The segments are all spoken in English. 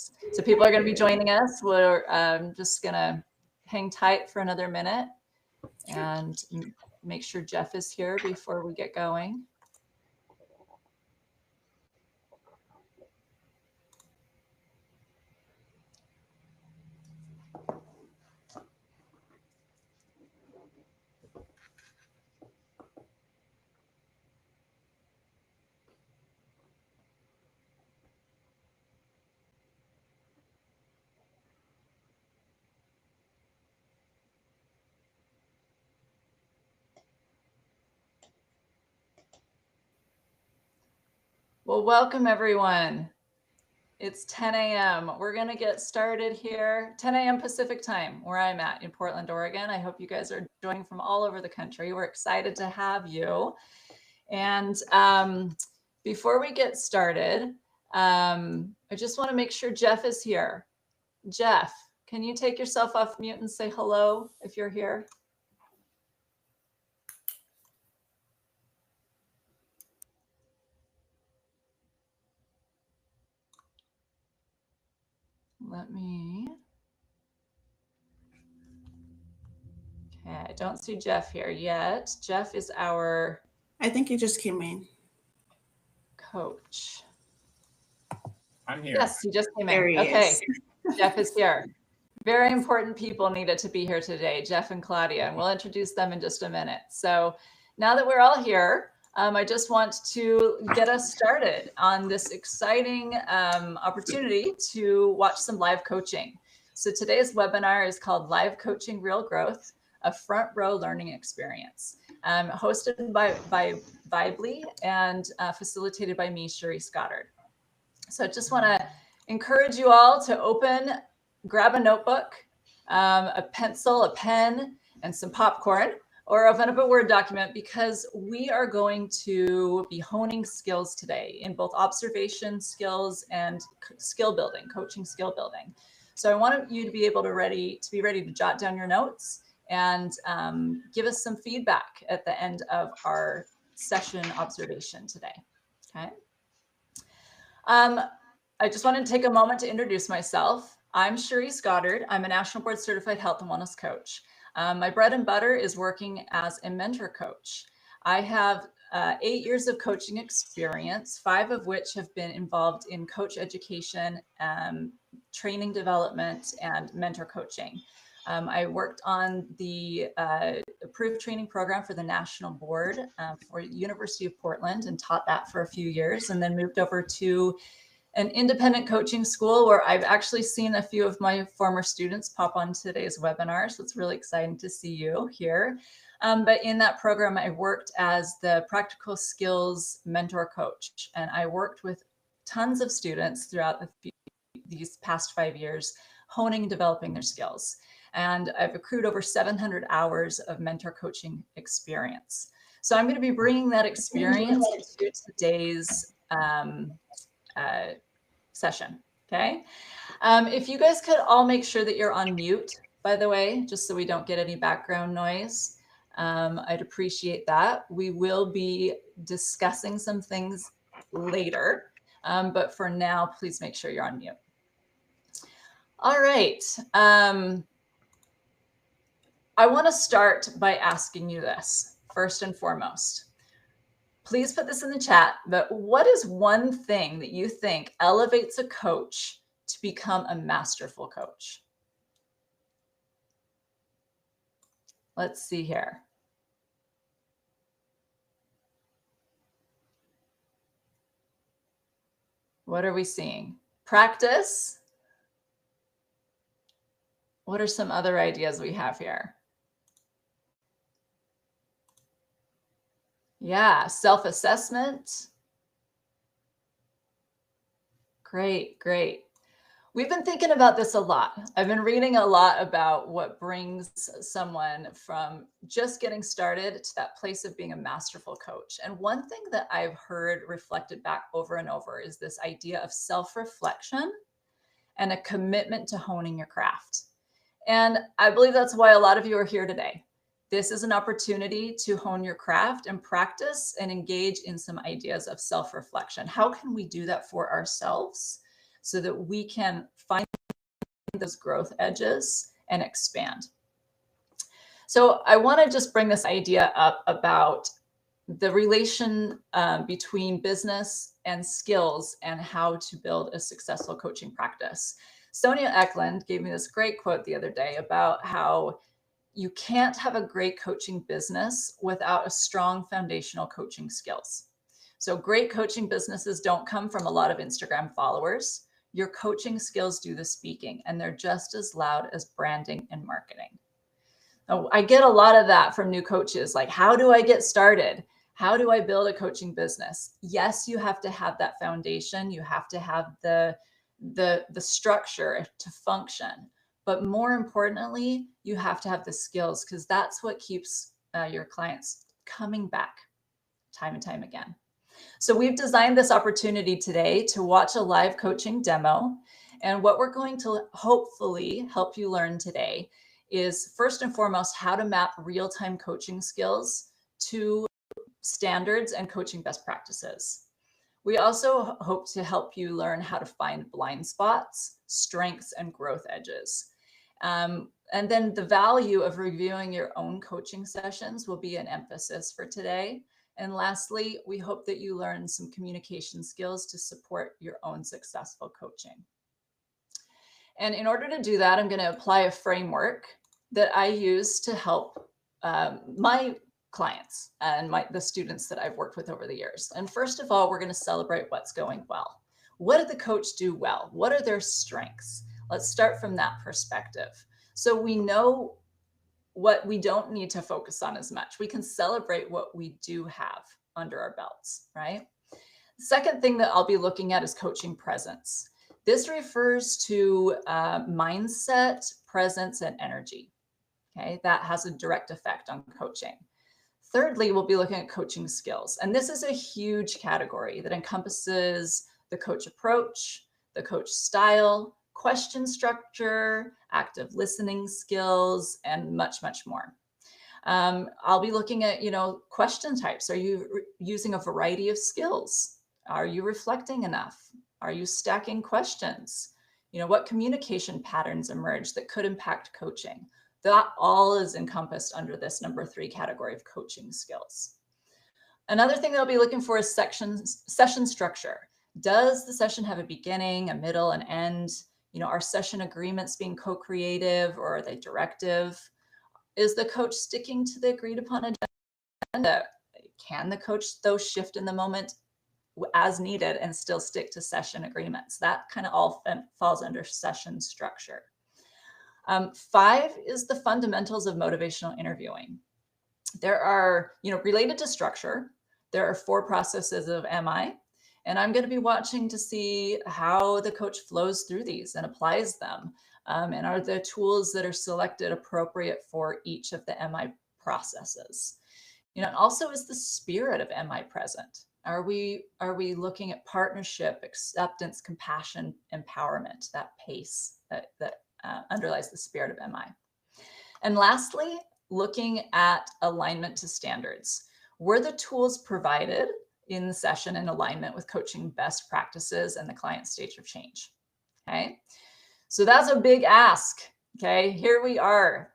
So people are going to be joining us. We're just going to hang tight for another minute and make sure Jeff is here before we get going. Well, welcome everyone. It's 10 a.m. We're going to get started here, 10 a.m. Pacific time, where I'm at in Portland, Oregon. I hope you guys are joining from all over the country. We're excited to have you. And before we get started, I just want to make sure Jeff is here. Jeff, can you take yourself off mute and say hello if you're here? Let me. Okay, I don't see Jeff here yet. Jeff is our. I think he just came in. Coach. I'm here. Yes, he just came in. There he Okay, is. Jeff is here. Very important people needed to be here today, Jeff and Claudia, and we'll introduce them in just a minute. So now that we're all here, I just want to get us started on this exciting opportunity to watch some live coaching. So today's webinar is called Live Coaching Real Growth, a front row learning experience, hosted by Vibely and facilitated by me, Cherise Goddard. So I just want to encourage you all to grab a notebook, a pencil, a pen, and some popcorn, or open up a Word document, because we are going to be honing skills today in both observation skills and skill building, coaching skill building. So I want you to be able to be ready to jot down your notes and give us some feedback at the end of our session observation today. Okay. I just wanted to take a moment to introduce myself. I'm Cherise Goddard. I'm a National Board Certified Health and Wellness Coach. My bread and butter is working as a mentor coach. I have 8 years of coaching experience, 5 of which have been involved in coach education, training development, and mentor coaching. I worked on the approved training program for the national board for University of Portland and taught that for a few years, and then moved over to an independent coaching school where I've actually seen a few of my former students pop on today's webinar. So it's really exciting to see you here. But in that program, I worked as the practical skills mentor coach, and I worked with tons of students throughout these past 5 years, honing and developing their skills. And I've accrued over 700 hours of mentor coaching experience. So I'm going to be bringing that experience to today's session. Okay. If you guys could all make sure that you're on mute, by the way, just so we don't get any background noise, I'd appreciate that. We will be discussing some things later, but for now, please make sure you're on mute. All right. I want to start by asking you this first and foremost. Please put this in the chat, but what is one thing that you think elevates a coach to become a masterful coach? Let's see here. What are we seeing? Practice. What are some other ideas we have here? Yeah, self-assessment. Great, great. We've been thinking about this a lot. I've been reading a lot about what brings someone from just getting started to that place of being a masterful coach. And one thing that I've heard reflected back over and over is this idea of self-reflection and a commitment to honing your craft. And I believe that's why a lot of you are here today. This is an opportunity to hone your craft and practice and engage in some ideas of self-reflection. How can we do that for ourselves so that we can find those growth edges and expand. So I want to just bring this idea up about the relation between business and skills and how to build a successful coaching practice. Sonia Eklund gave me this great quote the other day about how you can't have a great coaching business without a strong foundational coaching skills. So great coaching businesses don't come from a lot of Instagram followers. Your coaching skills do the speaking, and they're just as loud as branding and marketing. Now, I get a lot of that from new coaches, like, how do I get started? How do I build a coaching business? Yes, you have to have that foundation. You have to have the structure to function. But more importantly, you have to have the skills, because that's what keeps your clients coming back time and time again. So we've designed this opportunity today to watch a live coaching demo. And what we're going to hopefully help you learn today is, first and foremost, how to map real-time coaching skills to standards and coaching best practices. We also hope to help you learn how to find blind spots, strengths, and growth edges. And then the value of reviewing your own coaching sessions will be an emphasis for today. And lastly, we hope that you learn some communication skills to support your own successful coaching. And in order to do that, I'm going to apply a framework that I use to help my clients and the students that I've worked with over the years. And first of all, we're going to celebrate what's going well. What did the coach do well? What are their strengths? Let's start from that perspective. So we know what we don't need to focus on as much. We can celebrate what we do have under our belts, right? The second thing that I'll be looking at is coaching presence. This refers to mindset, presence, and energy. Okay, that has a direct effect on coaching. Thirdly, we'll be looking at coaching skills. And this is a huge category that encompasses the coach approach, the coach style, question structure, active listening skills, and much, much more. I'll be looking at, question types. Are you using a variety of skills? Are you reflecting enough? Are you stacking questions? What communication patterns emerge that could impact coaching? That all is encompassed under this number 3 category of coaching skills. Another thing that I'll be looking for is session structure. Does the session have a beginning, a middle, an end? Are session agreements being co-creative, or are they directive? Is the coach sticking to the agreed upon agenda? Can the coach, though, shift in the moment as needed and still stick to session agreements? That kind of all falls under session structure. 5 is the fundamentals of motivational interviewing. There are, related to structure, there are 4 processes of MI, and I'm going to be watching to see how the coach flows through these and applies them. And are the tools that are selected appropriate for each of the MI processes? And also, is the spirit of MI present? Are we looking at partnership, acceptance, compassion, empowerment, that pace that underlies the spirit of MI? And lastly, looking at alignment to standards. Were the tools provided in the session in alignment with coaching best practices and the client stage of change? Okay, so that's a big ask. Okay, here we are.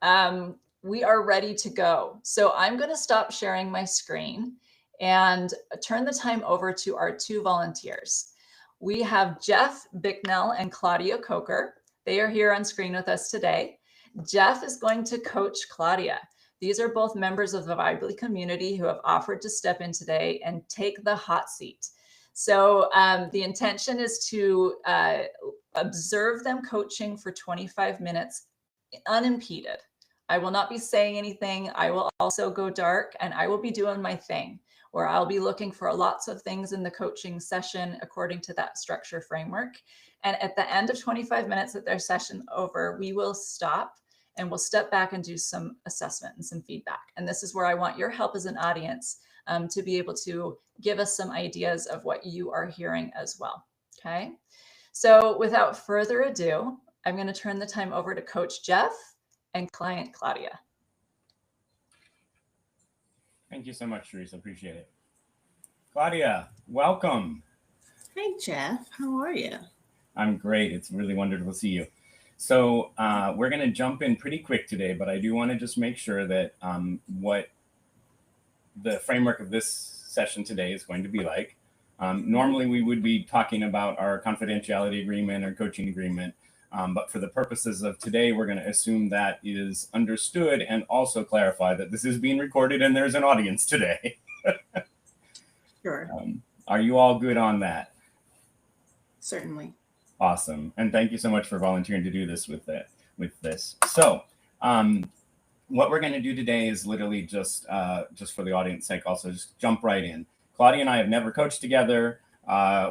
We are ready to go. So I'm going to stop sharing my screen and turn the time over to our 2 volunteers. We have Jeff Bicknell and Claudia Coker. They are here on screen with us today. Jeff is going to coach Claudia. These are both members of the Vibely community who have offered to step in today and take the hot seat. So the intention is to observe them coaching for 25 minutes unimpeded. I will not be saying anything. I will also go dark, and I will be doing my thing, where I'll be looking for lots of things in the coaching session according to that structure framework. And at the end of 25 minutes of their session over, we will stop and we'll step back and do some assessment and some feedback. And this is where I want your help as an audience to be able to give us some ideas of what you are hearing as well. Okay. So without further ado, I'm going to turn the time over to Coach Jeff and client Claudia. Thank you so much, Teresa. Appreciate it. Claudia, welcome. Hey, Jeff. How are you? I'm great. It's really wonderful to see you. So we're going to jump in pretty quick today, but I do want to just make sure that what the framework of this session today is going to be like. Normally, we would be talking about our confidentiality agreement or coaching agreement, but for the purposes of today, we're going to assume that is understood and also clarify that this is being recorded and there's an audience today. Sure, Are you all good on that? certainly. Awesome. And thank you so much for volunteering to do this with this. So what we're going to do today is literally just for the audience sake, also just jump right in. Claudia and I have never coached together.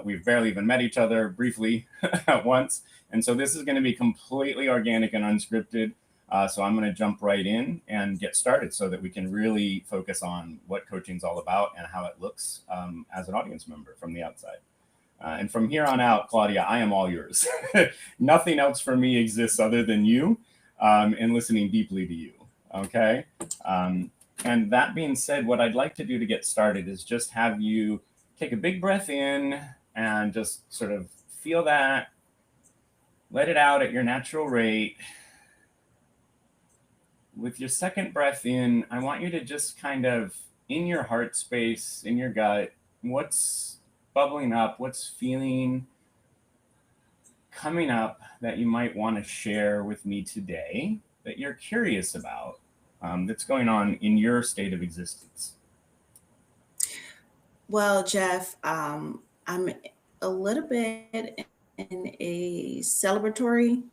We've barely even met each other briefly once. And so this is going to be completely organic and unscripted. So I'm going to jump right in and get started so that we can really focus on what coaching is all about and how it looks as an audience member from the outside. And from here on out, Claudia, I am all yours. Nothing else for me exists other than you and listening deeply to you. Okay. And that being said, what I'd like to do to get started is just have you take a big breath in and just sort of feel that, let it out at your natural rate. With your second breath in, I want you to just kind of, in your heart space, in your gut, what's bubbling up, what's coming up that you might want to share with me today that you're curious about, that's going on in your state of existence? Well, Jeff, I'm a little bit in a celebratory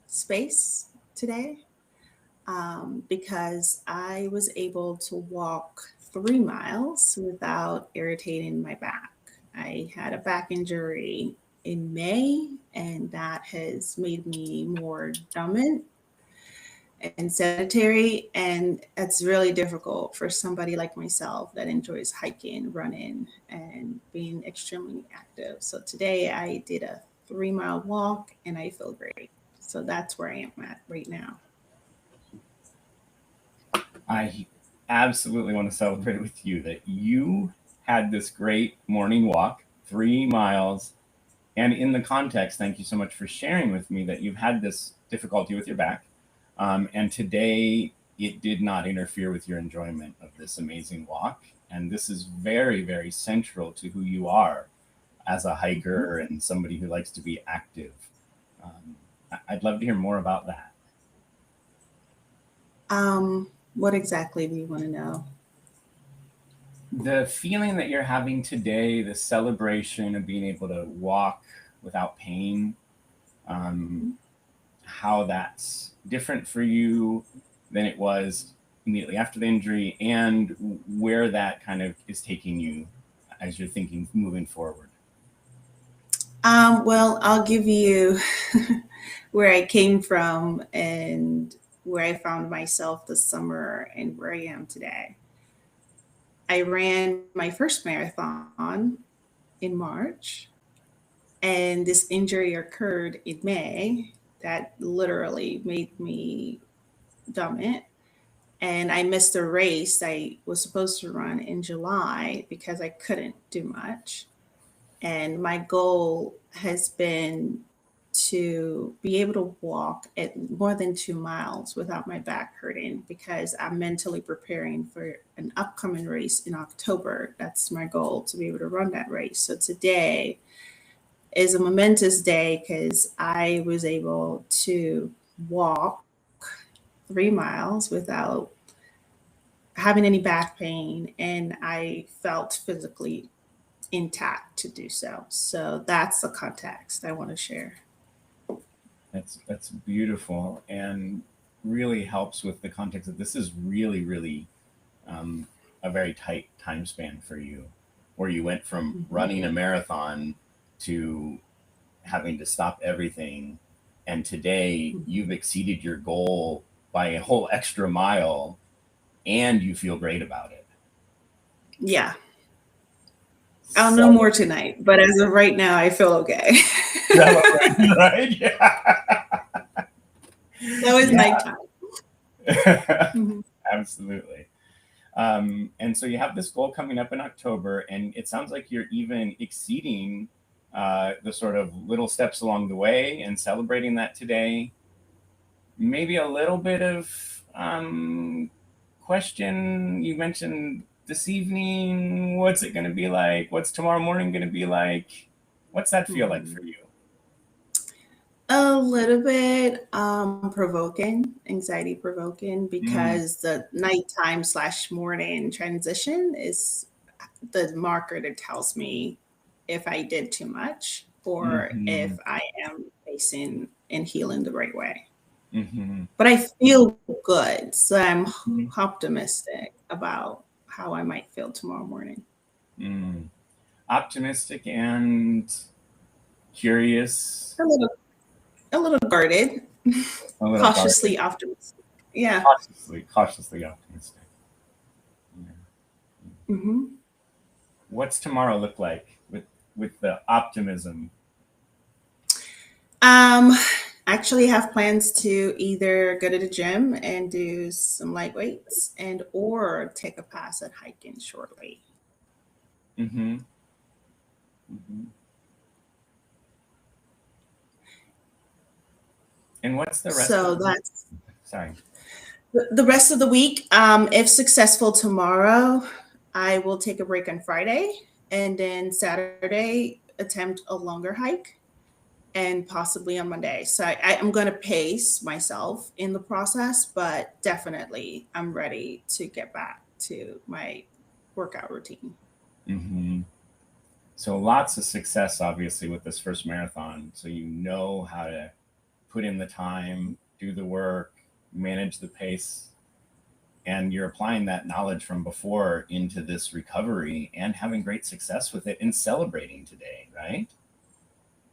space today because I was able to walk 3 miles without irritating my back. I had a back injury in May, and that has made me more dominant and sedentary, and it's really difficult for somebody like myself that enjoys hiking, running, and being extremely active. So today I did a 3-mile walk and I feel great. So that's where I am at right now. I absolutely want to celebrate with you that you had this great morning walk, 3 miles. And in the context, thank you so much for sharing with me that you've had this difficulty with your back. And today it did not interfere with your enjoyment of this amazing walk. And this is very, very central to who you are as a hiker and somebody who likes to be active. I'd love to hear more about that. What exactly do you want to know? The feeling that you're having today, the celebration of being able to walk without pain, how that's different for you than it was immediately after the injury, and where that kind of is taking you as you're thinking moving forward. Well, I'll give you where I came from and where I found myself this summer and where I am today. I ran my first marathon in March, and this injury occurred in May that literally made me dumb. And I missed a race I was supposed to run in July because I couldn't do much. And my goal has been to be able to walk at more than 2 miles without my back hurting because I'm mentally preparing for an upcoming race in October. That's my goal, to be able to run that race. So today is a momentous day because I was able to walk 3 miles without having any back pain, and I felt physically intact to do so. So that's the context I want to share. That's beautiful and really helps with the context that this is really, really a very tight time span for you, where you went from running a marathon to having to stop everything. And today you've exceeded your goal by a whole extra mile and you feel great about it. Yeah. I'll know more tonight, but as of right now, I feel okay. Right? Yeah. That was nighttime. Absolutely. And so you have this goal coming up in October, and it sounds like you're even exceeding the sort of little steps along the way and celebrating that today. Maybe a little bit of question. You mentioned this evening, what's it going to be like? What's tomorrow morning going to be like? What's that feel like for you? A little bit provoking, anxiety provoking, because the nighttime / morning transition is the marker that tells me if I did too much or if I am facing and healing the right way. But I feel good, so I'm optimistic about how I might feel tomorrow morning. Optimistic and curious. A little guarded, cautiously optimistic. Yeah. Cautiously optimistic. Yeah. What's tomorrow look like with the optimism? Actually have plans to either go to the gym and do some light weights or take a pass at hiking shortly. And what's the rest? So that's sorry. The rest of the week, if successful tomorrow, I will take a break on Friday, and then Saturday attempt a longer hike, and possibly on Monday. So I'm going to pace myself in the process, but definitely I'm ready to get back to my workout routine. So lots of success, obviously, with this first marathon. So you know how to put in the time, do the work, manage the pace, and you're applying that knowledge from before into this recovery and having great success with it and celebrating today, right?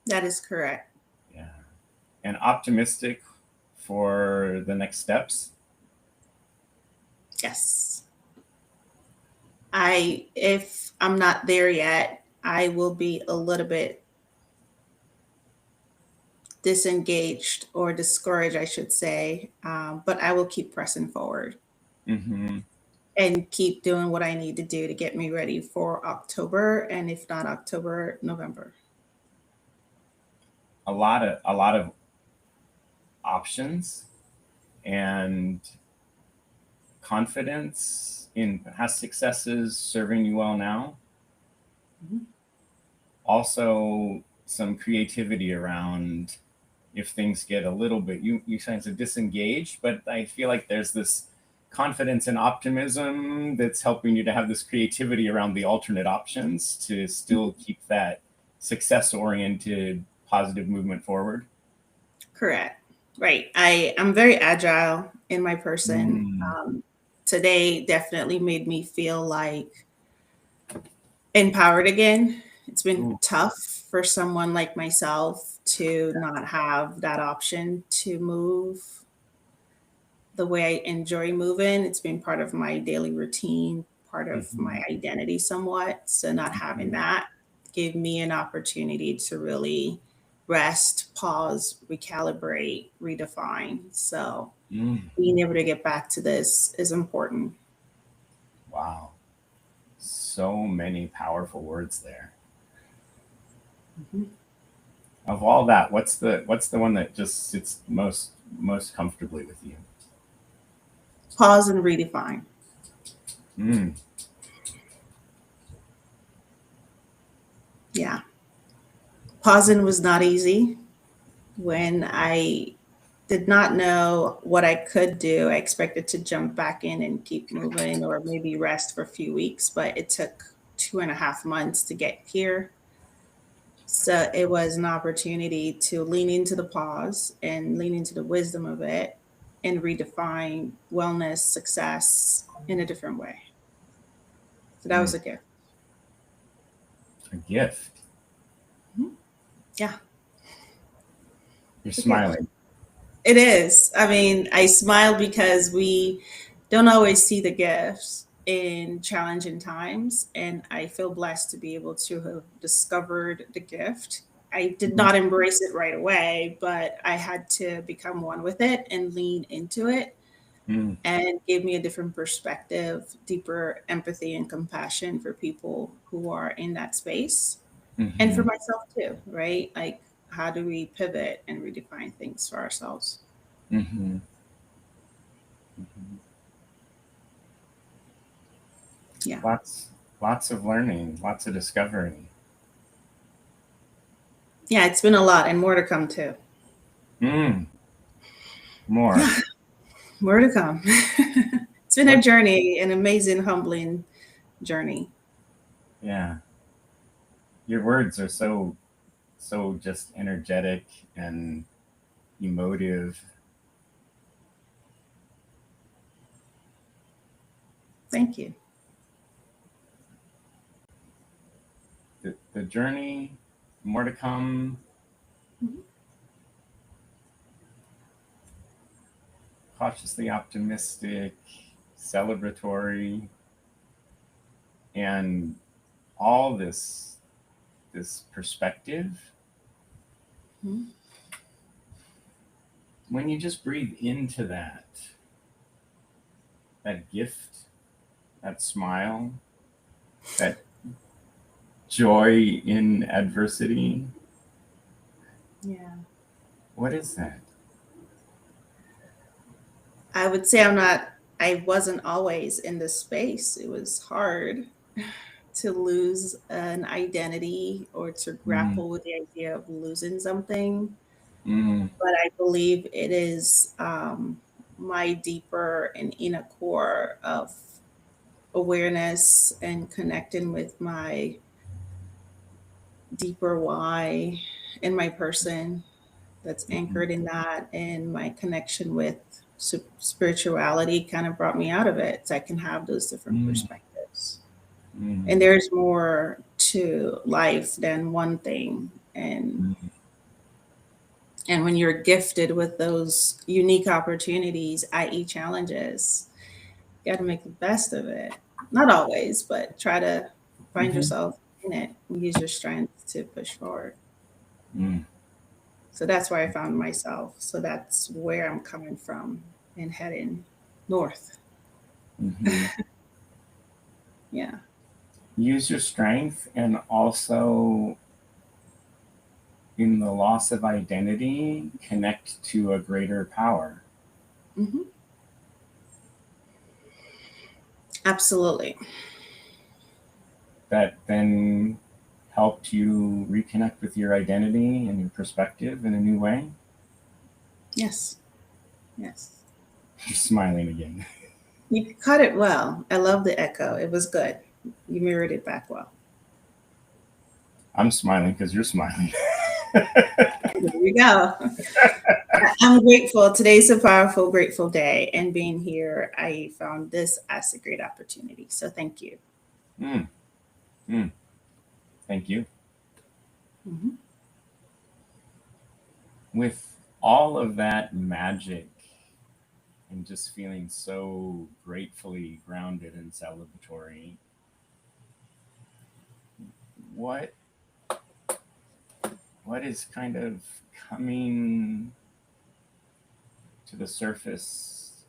That is correct. Yeah. And optimistic for the next steps? Yes. If I'm not there yet, I will be a little bit disengaged or discouraged, I should say, but I will keep pressing forward and keep doing what I need to do to get me ready for October, and if not October, November. A lot of options and confidence in past successes serving you well now. Also, some creativity around if things get a little bit, you sound so disengaged, but I feel like there's this confidence and optimism that's helping you to have this creativity around the alternate options to still keep that success-oriented, positive movement forward. Correct. Right. I'm very agile in my person. Today definitely made me feel like empowered again. It's been tough for someone like myself to not have that option to move the way I enjoy moving. It's been part of my daily routine, part of my identity somewhat. So not having that gave me an opportunity to really rest, pause, recalibrate, redefine. So being able to get back to this is important. Wow. So many powerful words there. Of all that, what's the one that just sits most comfortably with you? Pause and redefine. Yeah. Pausing was not easy. When I did not know what I could do, I expected to jump back in and keep moving or maybe rest for a few weeks, but it took 2.5 months to get here. So it was an opportunity to lean into the pause and lean into the wisdom of it and redefine wellness, success in a different way. So that was a gift. A gift? Yeah. You're smiling. It is. I mean, I smile because we don't always see the gifts in challenging times. And I feel blessed to be able to have discovered the gift. I did not embrace it right away, but I had to become one with it and lean into it. And gave me a different perspective, deeper empathy and compassion for people who are in that space. And for Mhm. myself too, right? Like, how do we pivot and redefine things for ourselves? Mhm. Mhm. Yeah. Lots of learning, lots of discovery. Yeah, it's been a lot and more to come too. Mm, more. Yeah, more to come. It's been a What? journey, an amazing, humbling journey. Yeah. Your words are so just energetic and emotive. Thank you. The journey, more to come. Mhm. Cautiously optimistic, celebratory, and all this perspective. Mhm. When you just breathe into that gift, that smile, that joy in adversity, Yeah. what is that? I would say I wasn't always in this space. It was hard to lose an identity or to Mm, grapple with the idea of losing something. mm, But I believe it is my deeper and inner core of awareness and connecting with my deeper why in my person that's mhm, anchored in that, and my connection with spirituality kind of brought me out of it so I can have those different mm, perspectives. And mm, there's more to life than one thing. mm, And when you're gifted with those unique opportunities, i.e., challenges, you got to make the best of it. Not always, but try to find mhm, yourself in it and use your strength to push forward. mm, So that's where I found myself. So that's where I'm coming from and heading north. mhm. Yeah. Use your strength, and also in the loss of identity, connect to a greater power. Hmm. Absolutely. That then helped you reconnect with your identity and your perspective in a new way. Yes. Yes. You're smiling again. You caught it well. I love the echo. It was good. You mirrored it back well. I'm smiling because you're smiling. There you go. I'm grateful. Today's a powerful, grateful day. And being here, I found this as a great opportunity. So thank you. Mm, mm, thank you. Mhm. With all of that magic and just feeling so gratefully grounded and celebratory, what what is kind of coming to the surface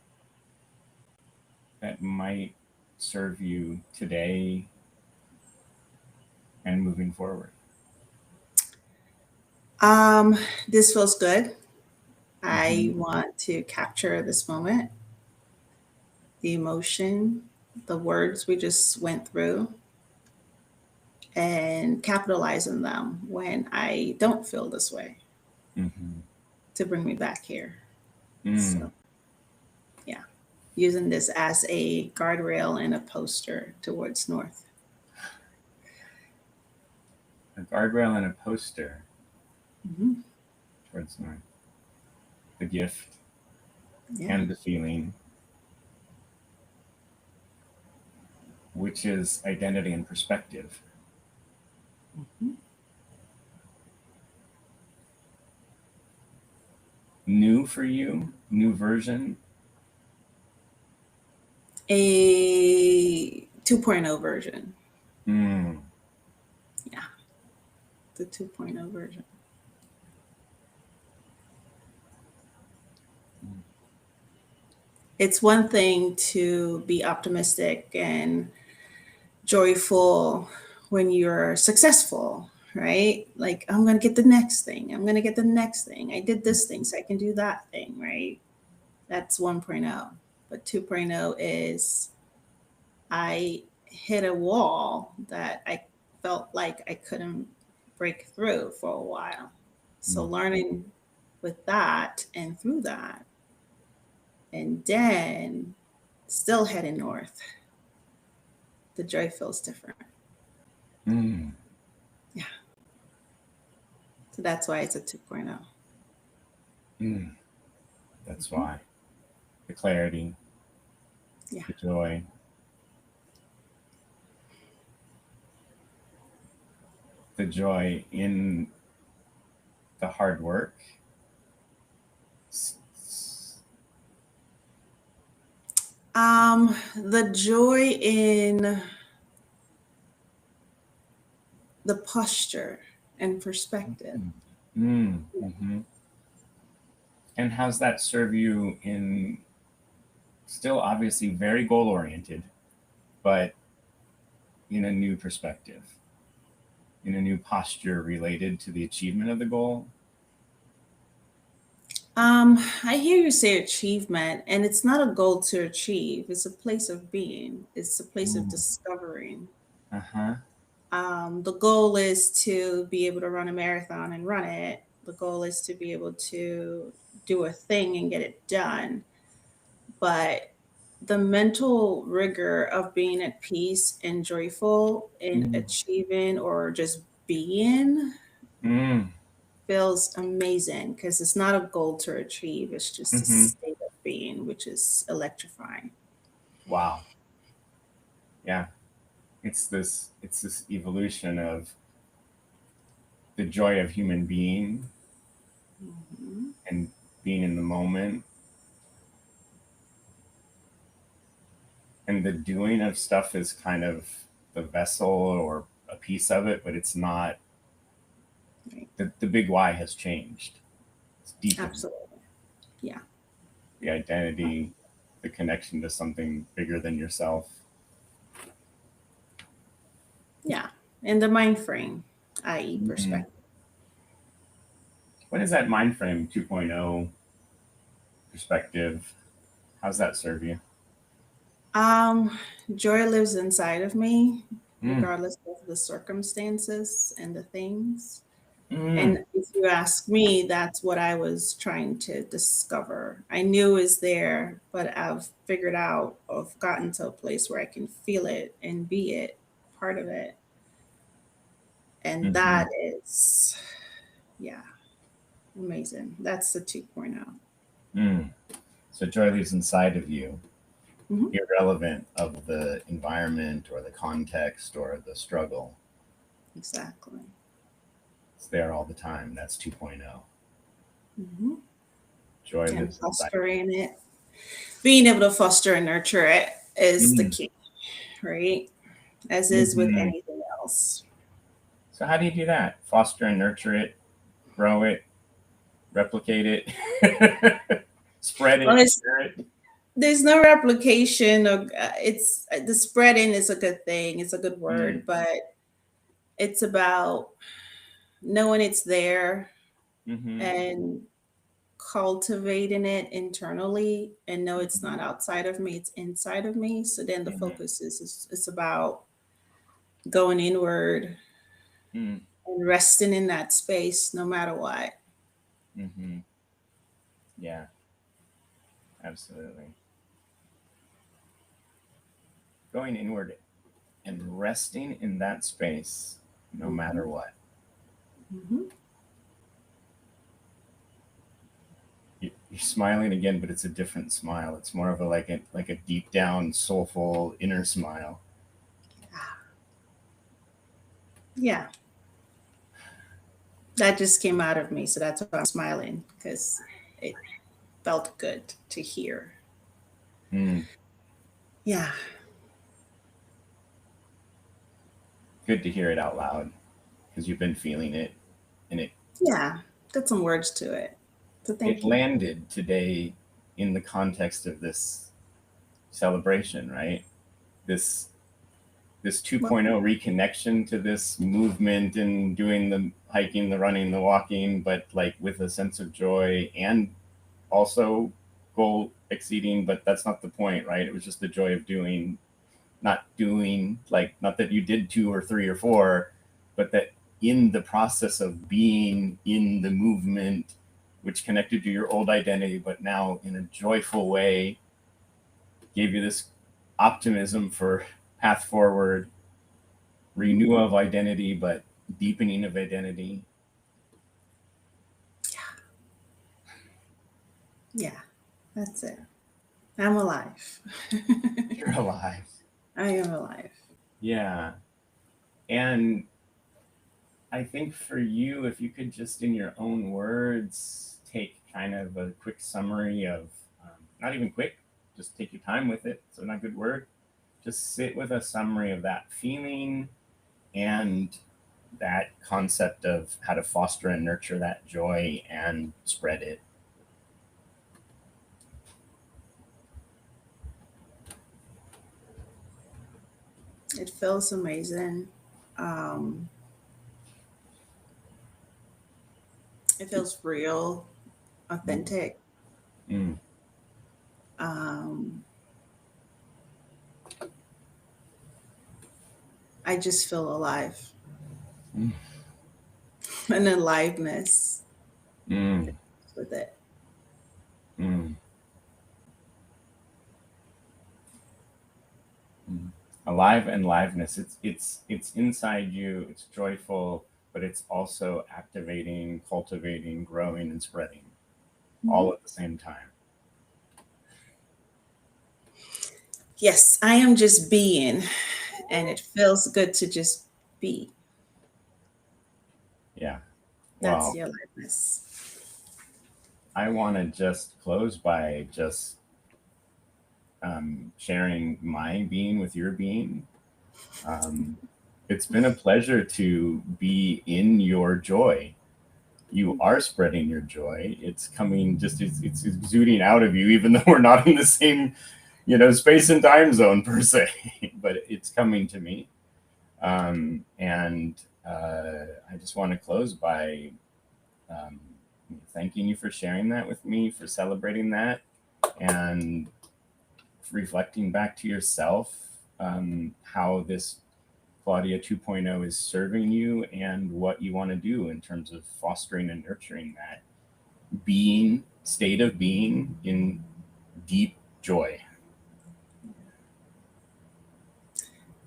that might serve you today and moving forward? Um, this feels good. I Mhm, want to capture this moment, the emotion, the words we just went through, and capitalize on them when I don't feel this way mhm, to bring me back here. mm. So, yeah, using this as a guardrail and a poster towards north. A guardrail and a poster Mhm. towards north. The gift Yeah. and the feeling, which is identity and perspective. Mhm. New for you, new version. A 2.0 version. Mm, Yeah, the 2.0 version. It's one thing to be optimistic and joyful when you're successful, right? Like, I'm going to get the next thing. I'm going to get the next thing. I did this thing, so I can do that thing, right? That's 1.0. But 2.0 is I hit a wall that I felt like I couldn't break through for a while. So learning with that and through that, and then still heading north, the joy feels different. Mm. Yeah. So that's why it's a 2.0. Mm. That's why. The clarity, Yeah. the joy. The joy in the hard work. The joy in the posture and perspective. Mm-hmm. And how's that serve you in still obviously very goal oriented, but in a new perspective, in a new posture related to the achievement of the goal? I hear you say achievement, and it's not a goal to achieve. It's a place of being. It's a place of discovering. Uh-huh. The goal is to be able to run a marathon and run it. The goal is to be able to do a thing and get it done. But the mental rigor of being at peace and joyful in achieving or just being Mm. feels amazing because it's not a goal to achieve. It's just a state of being, which is electrifying. Wow. Yeah. It's this evolution of the joy of human being and being in the moment and the doing of stuff is kind of the vessel or a piece of it, but it's not. Right. The big why has changed. It's deepened. Absolutely. Yeah. The identity, the connection to something bigger than yourself. Yeah. And the mind frame, i.e. perspective. What is that mind frame 2.0 perspective? How's that serve you? Joy lives inside of me, regardless of the circumstances and the things. And if you ask me, that's what I was trying to discover. I knew it was there, but I've figured out, I've gotten to a place where I can feel it and be it, part of it. And that is, yeah, amazing. That's the 2.0. So joy lives inside of you, irrelevant of the environment or the context or the struggle. Exactly. It's there all the time. That's 2.0. Joy And lives inside. fostering it, being able to foster and nurture it is the key, right? As is with anything else. So how do you do that? Foster and nurture it, grow it, replicate it, spread it, share it? There's no replication of it's the spreading is a good thing. It's a good word, but it's about knowing it's there and cultivating it internally and know it's not outside of me, it's inside of me. So then the focus is it's about going inward and resting in that space no matter what. Yeah, absolutely. Going inward and resting in that space no matter what. You're smiling again, but it's a different smile. It's more of a like a deep down, soulful inner smile. Yeah. That just came out of me, so that's why I'm smiling, because it felt good to hear. Yeah. Good to hear it out loud because you've been feeling it, and it got some words to it. So thank you. Landed today in the context of this celebration, right? This this 2.0 reconnection to this movement and doing the hiking, the running, the walking, but like with a sense of joy and also goal exceeding, but that's not the point, right? It was just the joy of doing, not that you did 2 or 3 or 4, but that in the process of being in the movement, which connected to your old identity, but now in a joyful way, gave you this optimism for path forward, renewal of identity, but deepening of identity. Yeah, that's it. I'm alive. You're alive. I am alive. Yeah. And I think for you, if you could just in your own words take kind of a quick summary of, not even quick, just take your time with it. So not a good word. Just sit with a summary of that feeling and that concept of how to foster and nurture that joy and spread it. It feels amazing. It feels real, authentic. Mm. I just feel alive. Mm. An aliveness Mm. with it. Mm. Mm. Alive and liveness. It's inside you. It's joyful, but it's also activating, cultivating, growing, and spreading, all at the same time. Yes, I am just being, and it feels good to just be. Yeah. That's Wow. the aliveness. I want to just close by just sharing my being with your being. It's been a pleasure to be in your joy. You are spreading your joy. It's coming, just it's exuding out of you, even though we're not in the same, space and time zone per se, but it's coming to me. And I just want to close by thanking you for sharing that with me, for celebrating that, and reflecting back to yourself how this Claudia 2.0 is serving you and what you want to do in terms of fostering and nurturing that state of being in deep joy.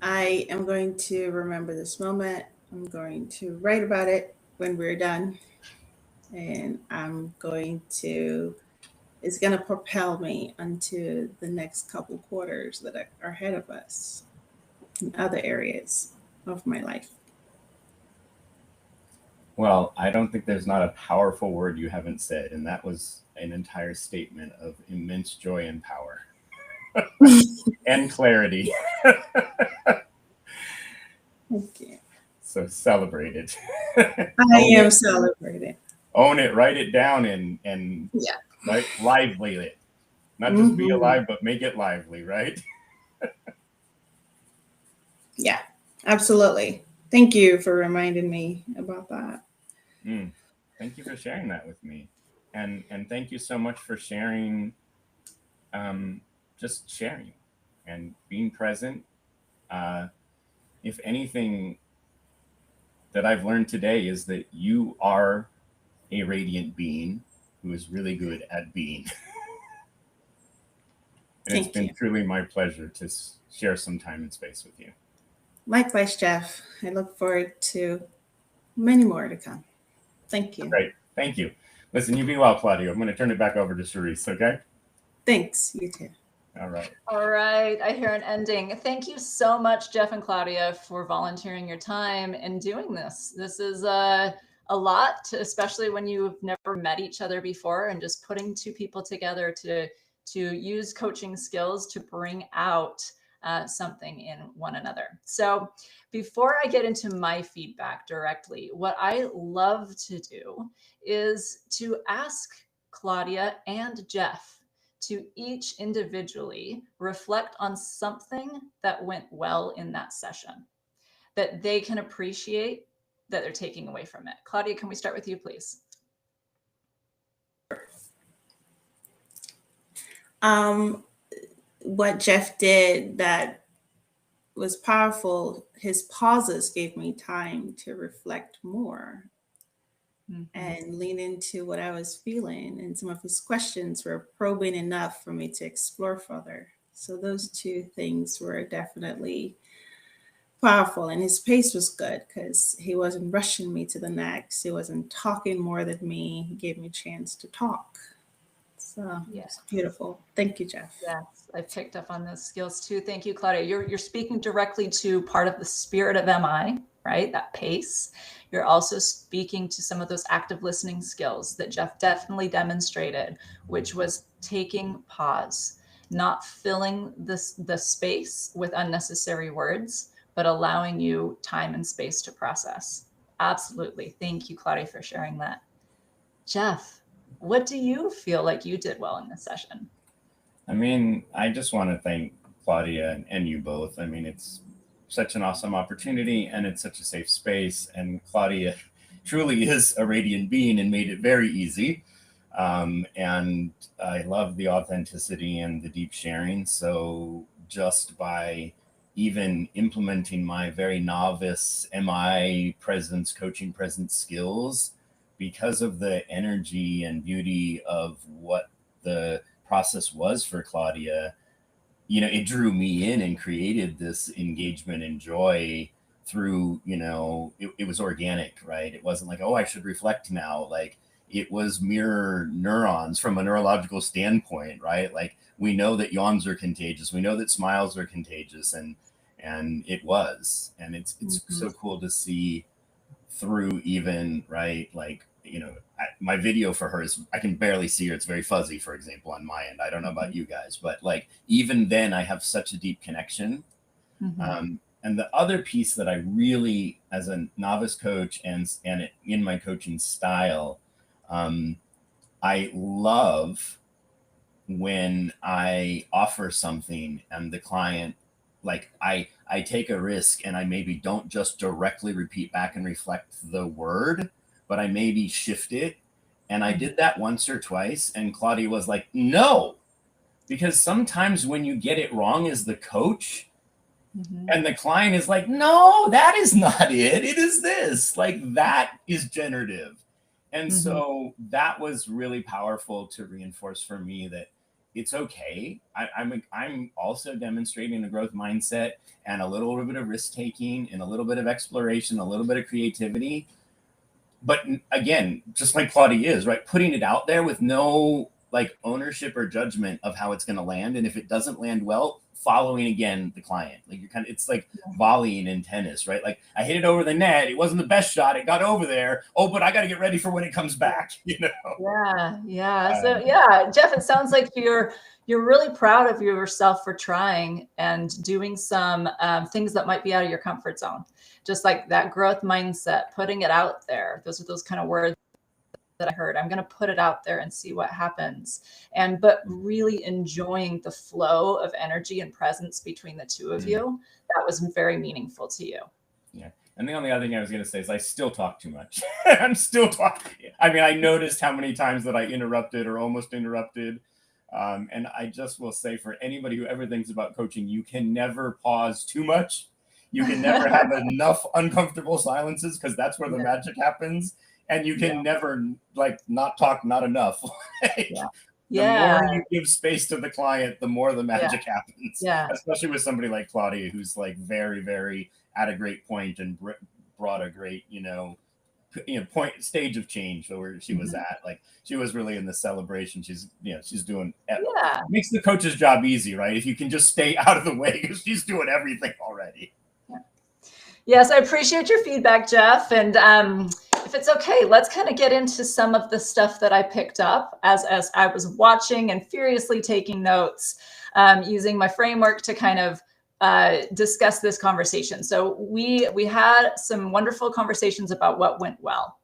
I am going to remember this moment. I'm going to write about it when we're done. And it's going to propel me into the next couple quarters that are ahead of us in other areas of my life. Well, I don't think there's not a powerful word you haven't said, and that was an entire statement of immense joy and power and clarity. Thank you. So celebrate it. I am celebrating. Own it, write it down, and yeah, lively it. Not just be alive, but make it lively, right? Yeah, absolutely. Thank you for reminding me about that. Thank you for sharing that with me. And thank you so much for sharing, just sharing and being present. If anything that I've learned today is that you are a radiant being who is really good at being. And it's been truly my pleasure to share some time and space with you. Likewise, Jeff. I look forward to many more to come. Thank you. Great. Thank you. Listen, you be well, Claudia. I'm going to turn it back over to Cherise, okay? Thanks. You too. All right. All right. I hear an ending. Thank you so much, Jeff and Claudia, for volunteering your time and doing this. This is a lot, especially when you've never met each other before, and just putting two people together to use coaching skills to bring out something in one another. So before I get into my feedback directly, what I love to do is to ask Claudia and Jeff to each individually reflect on something that went well in that session that they can appreciate that they're taking away from it. Claudia, can we start with you, please? What Jeff did that was powerful, his pauses gave me time to reflect more and lean into what I was feeling. And some of his questions were probing enough for me to explore further. So those two things were definitely powerful. And his pace was good because he wasn't rushing me to the next. He wasn't talking more than me. He gave me a chance to talk. So yes, beautiful. Thank you, Jeff. Yes, I picked up on those skills too. Thank you, Claudia. You're speaking directly to part of the spirit of MI, right? That pace. You're also speaking to some of those active listening skills that Jeff definitely demonstrated, which was taking pause, not filling the space with unnecessary words, but allowing you time and space to process. Absolutely. Thank you, Claudia, for sharing that. Jeff, what do you feel like you did well in this session? I mean, I just want to thank Claudia and you both. I mean, it's such an awesome opportunity and it's such a safe space. And Claudia truly is a radiant being and made it very easy. And I love the authenticity and the deep sharing. So just by even implementing my very novice MI presence, coaching presence skills, because of the energy and beauty of what the process was for Claudia, you know, it drew me in and created this engagement and joy through, you know, it was organic, right? It wasn't like, oh, I should reflect now. Like it was mirror neurons from a neurological standpoint, right? Like we know that yawns are contagious. We know that smiles are contagious, and it was, and it's so cool to see through even, right? Like, you know, my video for her is, I can barely see her. It's very fuzzy, for example, on my end. I don't know about you guys, but like, even then I have such a deep connection. And the other piece that I really, as a novice coach and in my coaching style, I love when I offer something and the client, like I take a risk and I maybe don't just directly repeat back and reflect the word, but I maybe shift it. And I did that once or twice. And Claudia was like, no, because sometimes when you get it wrong as the coach and the client is like, no, that is not it. It is this, like that is generative. And so that was really powerful to reinforce for me that it's okay. I'm also demonstrating a growth mindset and a little bit of risk taking and a little bit of exploration, a little bit of creativity. But again, just like Claudia is, right, putting it out there with no like ownership or judgment of how it's going to land. And if it doesn't land well, following again the client. Like you're kind of, it's like volleying in tennis, right? Like I hit it over the net. It wasn't the best shot. It got over there. Oh, but I got to get ready for when it comes back, you know? Yeah. So yeah, Jeff, it sounds like you're really proud of yourself for trying and doing some things that might be out of your comfort zone. Just like that growth mindset, putting it out there. Those are those kind of words that I heard. I'm going to put it out there and see what happens. But really enjoying the flow of energy and presence between the two of you. That was very meaningful to you. Yeah. And the only other thing I was going to say is I still talk too much. I'm still talking. I mean, I noticed how many times that I interrupted or almost interrupted. And I just will say, for anybody who ever thinks about coaching, you can never pause too much. You can never have enough uncomfortable silences, because that's where the magic happens. And you can never like not talk not enough. The more you give space to the client, the more the magic happens. Especially with somebody like Claudia, who's like very, very at a great point and brought a great, point stage of change where she was at. Like she was really in the celebration. She's doing makes the coach's job easy, right? If you can just stay out of the way, because she's doing everything already. Yes, I appreciate your feedback, Jeff. And if it's okay, let's kind of get into some of the stuff that I picked up as I was watching and furiously taking notes, using my framework to kind of discuss this conversation. So we had some wonderful conversations about what went well.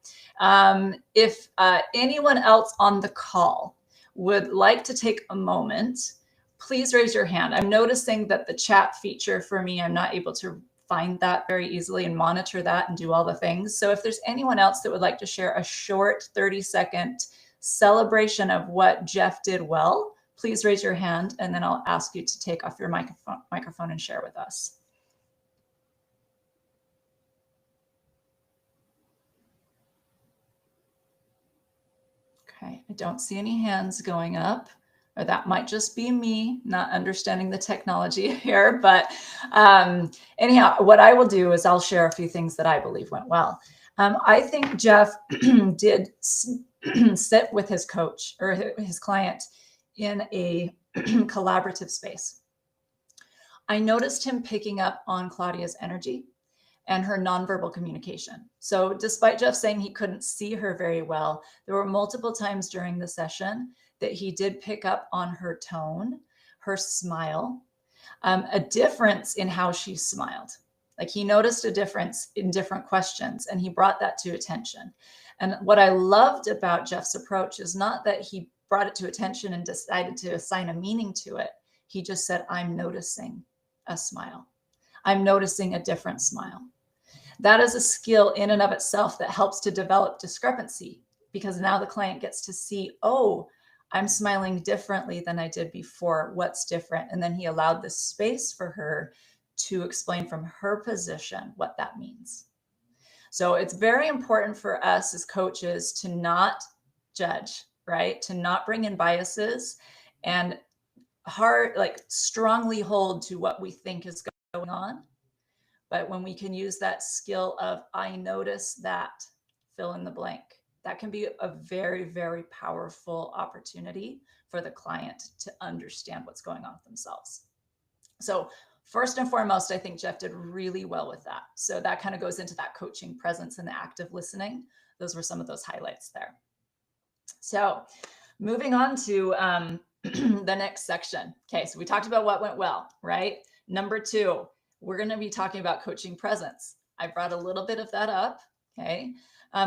If anyone else on the call would like to take a moment, please raise your hand. I'm noticing that the chat feature for me, I'm not able to find that very easily and monitor that and do all the things. So if there's anyone else that would like to share a short 30-second celebration of what Jeff did well, please raise your hand, and then I'll ask you to take off your microphone and share with us. Okay, I don't see any hands going up, or that might just be me not understanding the technology here. But anyhow, what I will do is I'll share a few things that I believe went well. I think Jeff did sit with his coach or his client in a collaborative space. I noticed him picking up on Claudia's energy and her nonverbal communication. So despite Jeff saying he couldn't see her very well, there were multiple times during the session that he did pick up on her tone, her smile, a difference in how she smiled. Like he noticed a difference in different questions, and he brought that to attention. And what I loved about Jeff's approach is not that he brought it to attention and decided to assign a meaning to it. He just said, I'm noticing a smile. I'm noticing a different smile. That is a skill in and of itself that helps to develop discrepancy, because now the client gets to see, oh, I'm smiling differently than I did before. What's different? And then he allowed the space for her to explain from her position what that means. So it's very important for us as coaches to not judge, right? To not bring in biases and strongly hold to what we think is going on. But when we can use that skill of, I notice that, fill in the blank, that can be a very, very powerful opportunity for the client to understand what's going on with themselves. So first and foremost, I think Jeff did really well with that. So that kind of goes into that coaching presence and the active listening. Those were some of those highlights there. So moving on to the next section. Okay, so we talked about what went well, right? Number 2, we're going to be talking about coaching presence. I brought a little bit of that up. Okay.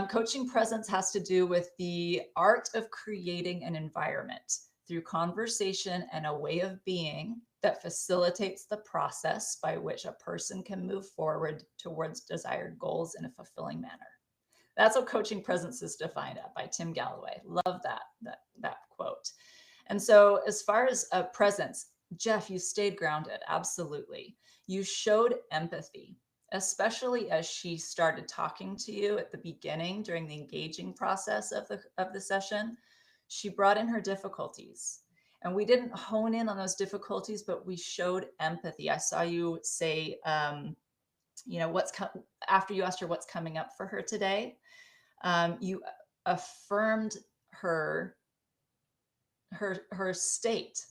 Coaching presence has to do with the art of creating an environment through conversation and a way of being that facilitates the process by which a person can move forward towards desired goals in a fulfilling manner. That's what coaching presence is defined at by Tim Galloway. Love that quote. And so as far as presence, Jeff, you stayed grounded. Absolutely. You showed empathy, especially as she started talking to you at the beginning during the engaging process of the session. She brought in her difficulties, and we didn't hone in on those difficulties, but we showed empathy. I saw you say, after you asked her what's coming up for her today, you affirmed her state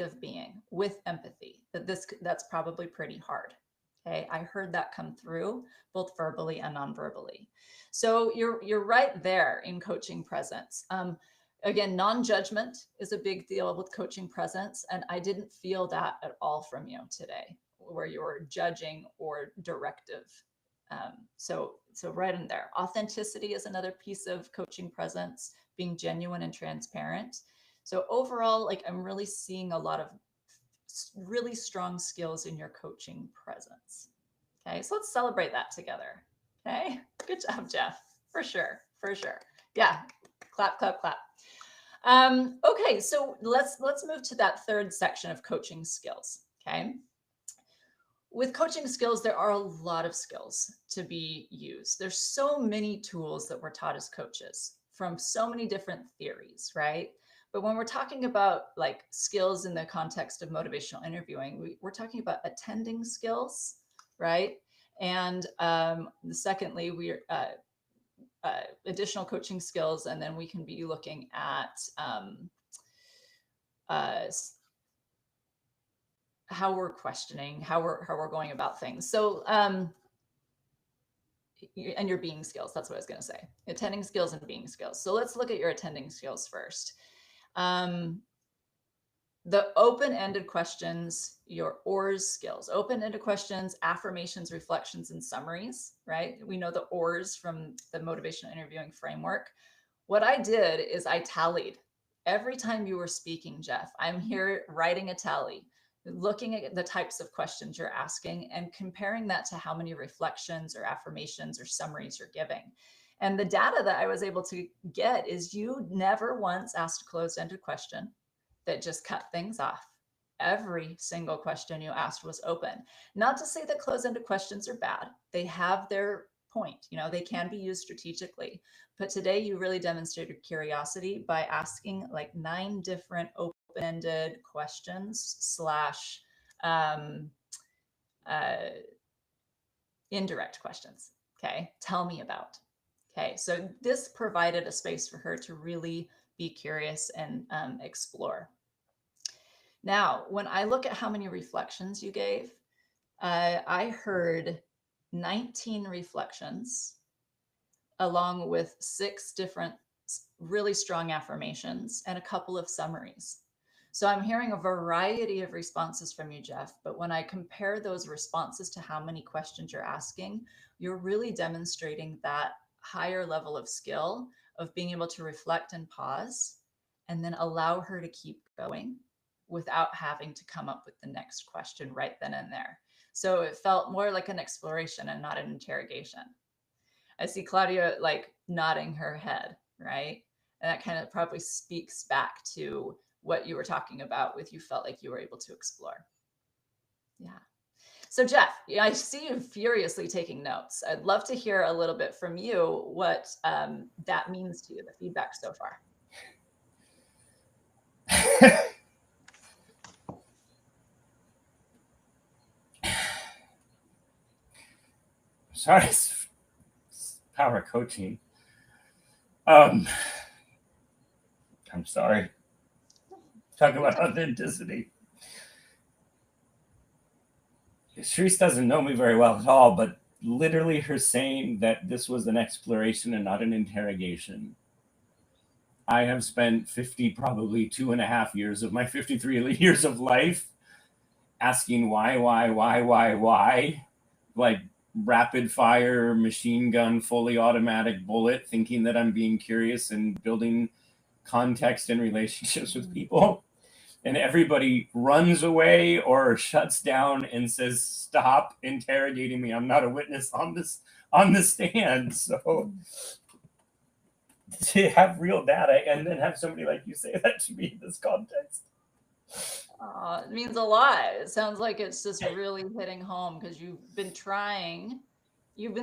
of being with empathy, that's probably pretty hard. Okay, I heard that come through both verbally and non-verbally. So you're right there in coaching presence. Again, non-judgment is a big deal with coaching presence, and I didn't feel that at all from you today, where you were judging or directive. So right in there. Authenticity is another piece of coaching presence, being genuine and transparent. So overall, I'm really seeing a lot of really strong skills in your coaching presence. Okay, so let's celebrate that together. Okay, good job, Jeff. For sure. Yeah, clap, clap, clap. Okay, so let's move to that third section of coaching skills. Okay. With coaching skills, there are a lot of skills to be used. There's so many tools that we're taught as coaches from so many different theories, right? But when we're talking about skills in the context of motivational interviewing, we're talking about attending skills, right? And secondly, we're additional coaching skills, and then we can be looking at how we're questioning, how we're going about things. So, and your being skills, that's what I was going to say. Attending skills and being skills. So let's look at your attending skills first. The open-ended questions, your ORS skills, open-ended questions, affirmations, reflections, and summaries, right? We know the ORS from the motivational interviewing framework. What I did is I tallied every time you were speaking, Jeff, I'm here writing a tally, looking at the types of questions you're asking and comparing that to how many reflections or affirmations or summaries you're giving. And the data that I was able to get is you never once asked a closed-ended question that just cut things off. Every single question you asked was open. Not to say that closed-ended questions are bad. They have their point, they can be used strategically. But today you really demonstrated curiosity by asking like 9 different open-ended questions / indirect questions. Okay, tell me about. Okay, so this provided a space for her to really be curious and explore. Now, when I look at how many reflections you gave, I heard 19 reflections along with 6 different really strong affirmations and a couple of summaries. So I'm hearing a variety of responses from you, Jeff, but when I compare those responses to how many questions you're asking, you're really demonstrating that higher level of skill of being able to reflect and pause and then allow her to keep going without having to come up with the next question right then and there. So it felt more like an exploration and not an interrogation. I see Claudia like nodding her head, right? And that kind of probably speaks back to what you were talking about with you felt like you were able to explore. Yeah. So Jeff, I see you furiously taking notes. I'd love to hear a little bit from you what that means to you, the feedback so far. Sorry, it's power coaching. I'm sorry. Talk about authenticity. Sharice doesn't know me very well at all, but literally her saying that this was an exploration and not an interrogation. I have spent probably 2.5 years of my 53 years of life asking why, like rapid fire, machine gun, fully automatic bullet, thinking that I'm being curious and building context and relationships with people. And everybody runs away or shuts down and says, stop interrogating me. I'm not a witness on the stand. So to have real data and then have somebody like you say that to me in this context. It means a lot. It sounds like it's just really hitting home because you've been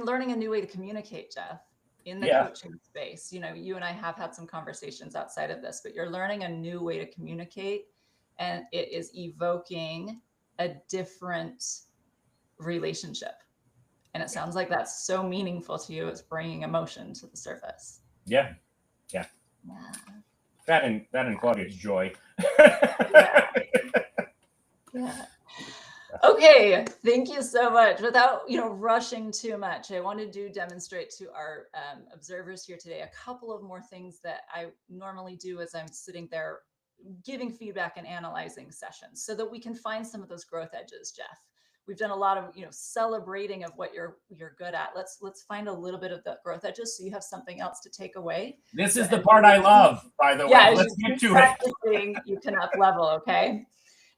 learning a new way to communicate, Jeff, in the coaching space. You and I have had some conversations outside of this, but you're learning a new way to communicate. And it is evoking a different relationship. And it sounds like that's so meaningful to you. It's bringing emotion to the surface. Yeah. That and Claudia's joy. Yeah. Okay. Thank you so much. Without, rushing too much, I wanted to demonstrate to our observers here today a couple of more things that I normally do as I'm sitting there giving feedback and analyzing sessions so that we can find some of those growth edges, Jeff. We've done a lot of, celebrating of what you're good at. Let's find a little bit of the growth edges so you have something else to take away. This is the part I love, by the way. Let's get to it. You can up level, okay?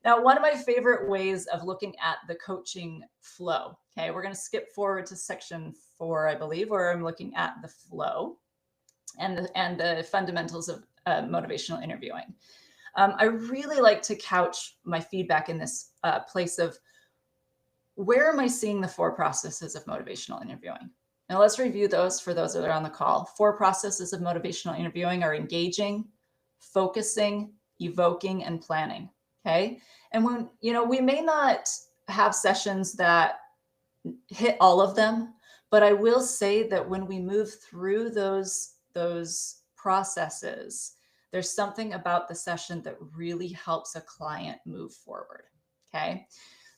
Now, one of my favorite ways of looking at the coaching flow, okay, we're going to skip forward to section 4, I believe, where I'm looking at the flow and the fundamentals of motivational interviewing. I really like to couch my feedback in this place of where am I seeing the 4 processes of motivational interviewing? Now let's review those for those that are on the call. 4 processes of motivational interviewing are engaging, focusing, evoking, and planning. Okay. And when, we may not have sessions that hit all of them, but I will say that when we move through those processes, there's something about the session that really helps a client move forward. Okay.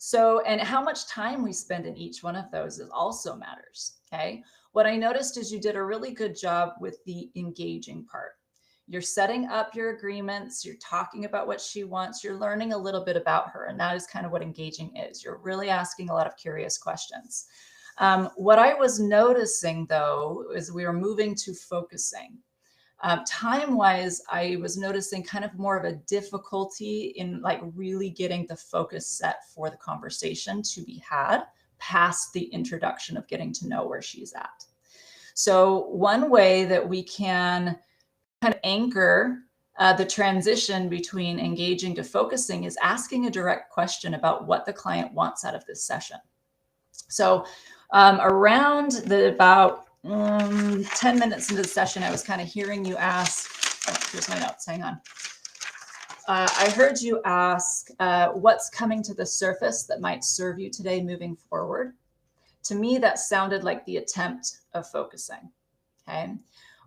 So, and how much time we spend in each one of those also matters. Okay. What I noticed is you did a really good job with the engaging part. You're setting up your agreements. You're talking about what she wants. You're learning a little bit about her. And that is kind of what engaging is. You're really asking a lot of curious questions. What I was noticing though, is we were moving to focusing. Time-wise, I was noticing kind of more of a difficulty in like really getting the focus set for the conversation to be had past the introduction of getting to know where she's at. So one way that we can kind of anchor the transition between engaging to focusing is asking a direct question about what the client wants out of this session. So around about 10 minutes into the session, I was kind of hearing you ask, oh, here's my notes, hang on. I heard you ask what's coming to the surface that might serve you today moving forward. To me, that sounded like the attempt of focusing, okay?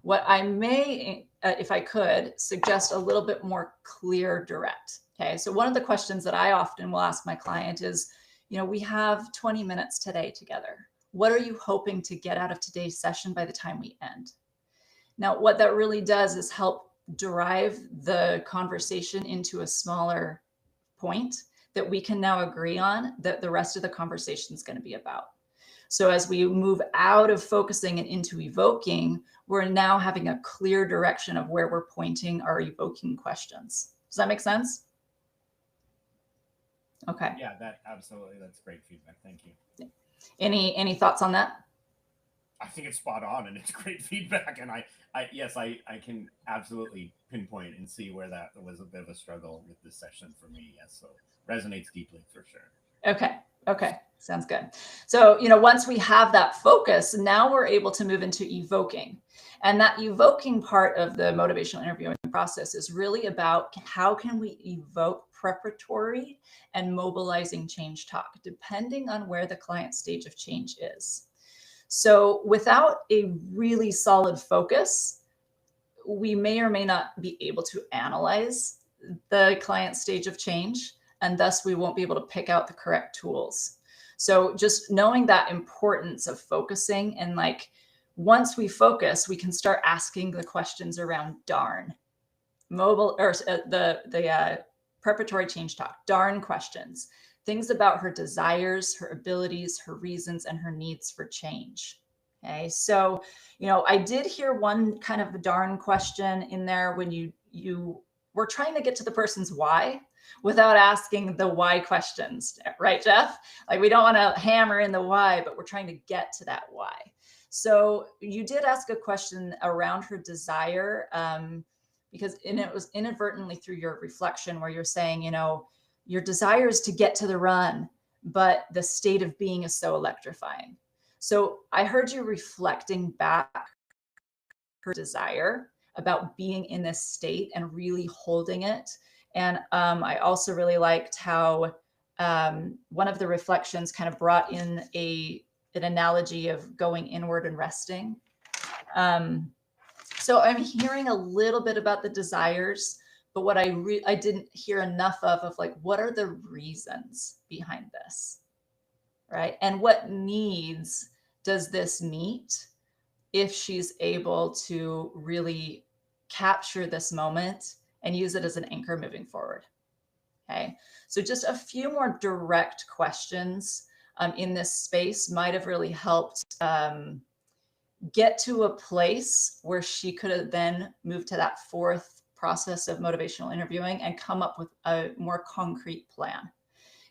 What I may, if I could, suggest a little bit more clear, direct, okay? So one of the questions that I often will ask my client is, you know, we have 20 minutes today together. What are you hoping to get out of today's session by the time we end? Now, what that really does is help drive the conversation into a smaller point that we can now agree on that the rest of the conversation is going to be about. So as we move out of focusing and into evoking, we're now having a clear direction of where we're pointing our evoking questions. Does that make sense? Okay. Yeah, that absolutely. That's great feedback. Thank you. Any thoughts on that? I think it's spot on and it's great feedback. And I can absolutely pinpoint and see where that was a bit of a struggle with this session for me. Yes. So resonates deeply for sure. Okay. Sounds good. So, you know, once we have that focus, now we're able to move into evoking. And that evoking part of the motivational interviewing process is really about how can we evoke preparatory and mobilizing change talk, depending on where the client stage of change is. So without a really solid focus, we may or may not be able to analyze the client stage of change, and thus we won't be able to pick out the correct tools. So just knowing that importance of focusing, and like once we focus, we can start asking the questions around darn, the preparatory change talk, darn questions, things about her desires, her abilities, her reasons, and her needs for change. Okay, so, you know, I did hear one kind of a darn question in there when you were trying to get to the person's why without asking the why questions, right, Jeff? Like we don't want to hammer in the why, but we're trying to get to that why. So you did ask a question around her desire, because it was inadvertently through your reflection where you're saying, you know, your desire is to get to the run, but the state of being is so electrifying. So I heard you reflecting back her desire about being in this state and really holding it. And I also really liked how one of the reflections kind of brought in an analogy of going inward and resting. So I'm hearing a little bit about the desires, but what I didn't hear enough of like, what are the reasons behind this, right? And what needs does this meet if she's able to really capture this moment and use it as an anchor moving forward? Okay, so just a few more direct questions in this space might have really helped get to a place where she could have then moved to that fourth process of motivational interviewing and come up with a more concrete plan.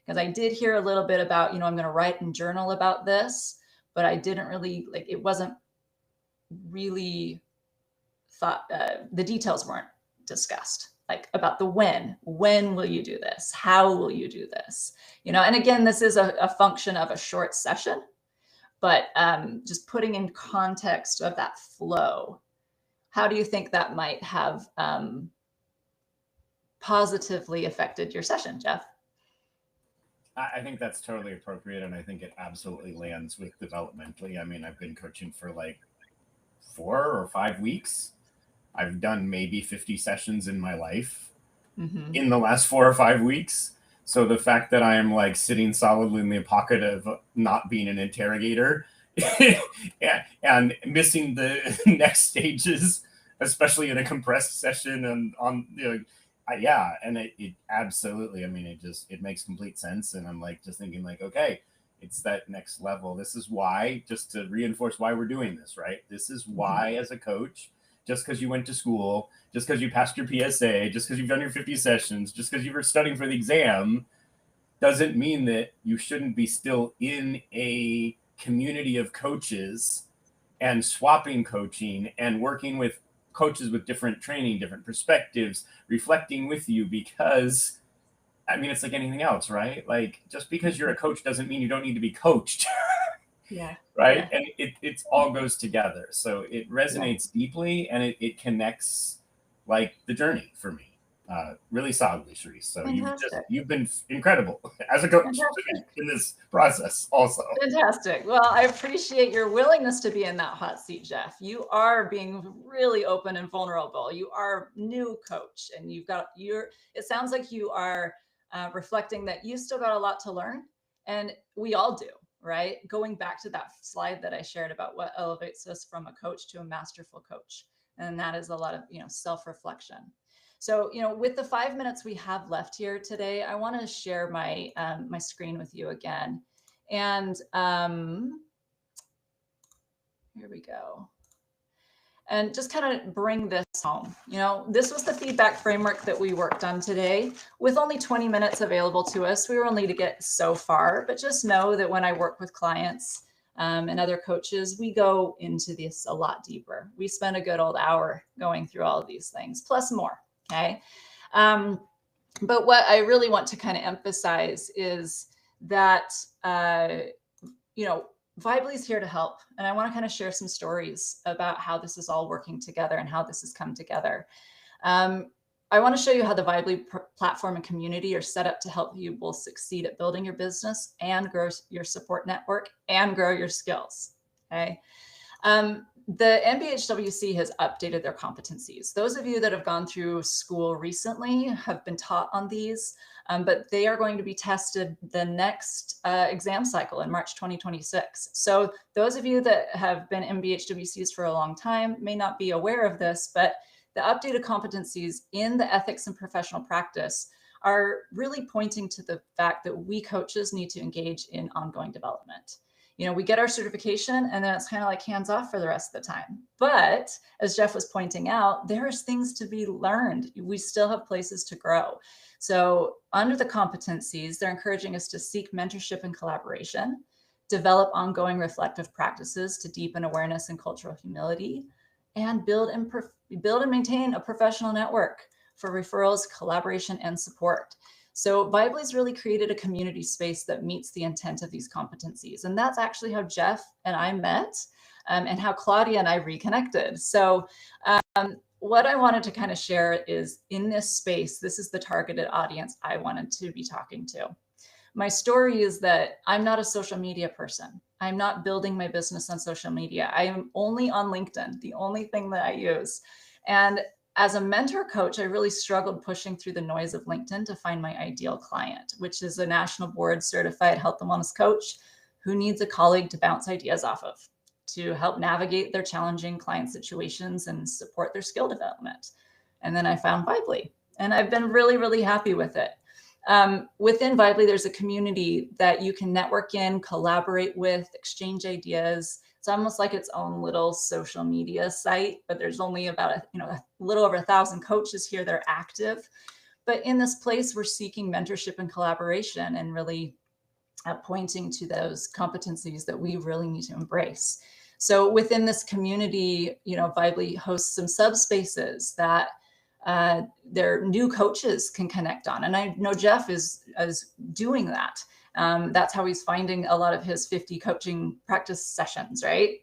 Because I did hear a little bit about, you know, I'm going to write and journal about this, but I didn't really, like, it wasn't really thought, the details weren't discussed, like about the when will you do this? How will you do this? You know, and again, this is a function of a short session, but just putting in context of that flow, how do you think that might have positively affected your session, Jeff? I think that's totally appropriate. And I think it absolutely lands with developmentally. I mean, I've been coaching for like 4 or 5 weeks. I've done maybe 50 sessions in my life in the last 4 or 5 weeks. So the fact that I am like sitting solidly in the pocket of not being an interrogator and missing the next stages, especially in a compressed session and on, you know, yeah. And it absolutely, I mean, it makes complete sense. And I'm like, just thinking like, okay, it's that next level. This is why, just to reinforce why we're doing this, right? This is why as a coach, just because you went to school, just because you passed your PSA, just because you've done your 50 sessions, just because you were studying for the exam, doesn't mean that you shouldn't be still in a community of coaches and swapping coaching and working with coaches with different training, different perspectives, reflecting with you, because I mean, it's like anything else, right? Like, just because you're a coach doesn't mean you don't need to be coached. Yeah. Right. Yeah. And it all goes together. So it resonates deeply, and it connects like the journey for me. Really solidly, Cherise. So you've been incredible as a coach in this process also. Fantastic. Well, I appreciate your willingness to be in that hot seat, Jeff. You are being really open and vulnerable. You are a new coach, and it sounds like you are reflecting that you still got a lot to learn, and we all do, right? Going back to that slide that I shared about what elevates us from a coach to a masterful coach. And that is a lot of, self-reflection. So, with the 5 minutes we have left here today, I want to share my my screen with you again. And here we go. And just kind of bring this home. This was the feedback framework that we worked on today. With only 20 minutes available to us, we were only to get so far, but just know that when I work with clients and other coaches, we go into this a lot deeper. We spend a good old hour going through all of these things, plus more. Okay. But what I really want to kind of emphasize is that, Vibely is here to help. And I want to kind of share some stories about how this is all working together and how this has come together. I want to show you how the Vibely platform and community are set up to help you both succeed at building your business and grow your support network and grow your skills. Okay. The NBHWC has updated their competencies. Those of you that have gone through school recently have been taught on these, but they are going to be tested the next exam cycle in March 2026. So those of you that have been NBHWCs for a long time may not be aware of this, but the updated competencies in the ethics and professional practice are really pointing to the fact that we coaches need to engage in ongoing development. We get our certification and then it's kind of like hands off for the rest of the time. But as Jeff was pointing out, there's things to be learned. We still have places to grow. So under the competencies, they're encouraging us to seek mentorship and collaboration, develop ongoing reflective practices to deepen awareness and cultural humility, and build and maintain a professional network for referrals, collaboration, and support. So Vibely's really created a community space that meets the intent of these competencies. And that's actually how Jeff and I met and how Claudia and I reconnected. So what I wanted to kind of share is in this space, this is the targeted audience I wanted to be talking to. My story is that I'm not a social media person. I'm not building my business on social media. I am only on LinkedIn, the only thing that I use. And as a mentor coach, I really struggled pushing through the noise of LinkedIn to find my ideal client, which is a national board certified health and wellness coach who needs a colleague to bounce ideas off of, to help navigate their challenging client situations and support their skill development. And then I found Vibely, and I've been really, really happy with it. Within Vibely, there's a community that you can network in, collaborate with, exchange ideas. It's almost like its own little social media site, but there's only about a little over 1,000 coaches here that are active. But in this place, we're seeking mentorship and collaboration and really pointing to those competencies that we really need to embrace. So within this community, Vibely hosts some subspaces that their new coaches can connect on. And I know Jeff is doing that. That's how he's finding a lot of his 50 coaching practice sessions, right?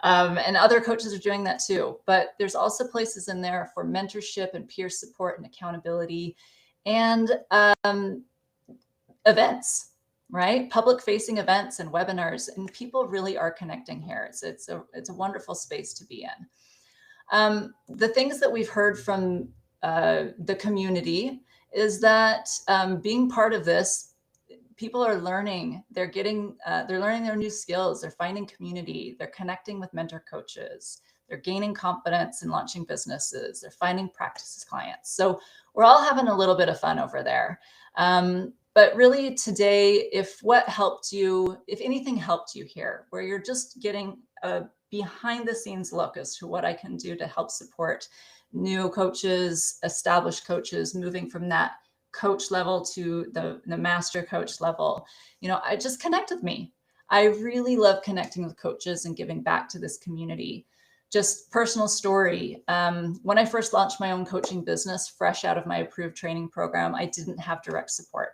And other coaches are doing that too. But there's also places in there for mentorship and peer support and accountability and events, right? Public facing events and webinars, and people really are connecting here. It's a wonderful space to be in. The things that we've heard from the community is that being part of this, people are learning, they're learning their new skills, they're finding community, they're connecting with mentor coaches, they're gaining confidence in launching businesses, they're finding practice clients. So we're all having a little bit of fun over there. But really today, if anything helped you here, where you're just getting a behind the scenes look as to what I can do to help support new coaches, established coaches, moving from that coach level to the master coach level. I just connect with me. I really love connecting with coaches and giving back to this community. Just personal story. When I first launched my own coaching business, fresh out of my approved training program, I didn't have direct support.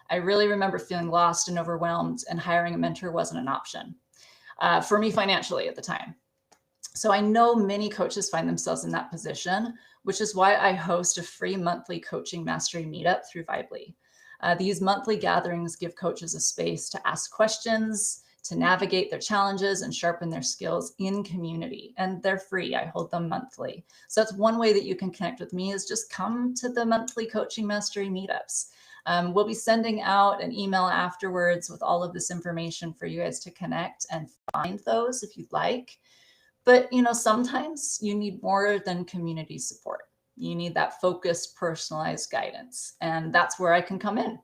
I really remember feeling lost and overwhelmed, and hiring a mentor wasn't an option for me financially at the time. So I know many coaches find themselves in that position, which is why I host a free monthly coaching mastery meetup through Vibely. These monthly gatherings give coaches a space to ask questions, to navigate their challenges and sharpen their skills in community. And they're free. I hold them monthly. So that's one way that you can connect with me, is just come to the monthly coaching mastery meetups. We'll be sending out an email afterwards with all of this information for you guys to connect and find those if you'd like. But, sometimes you need more than community support. You need that focused, personalized guidance. And that's where I can come in.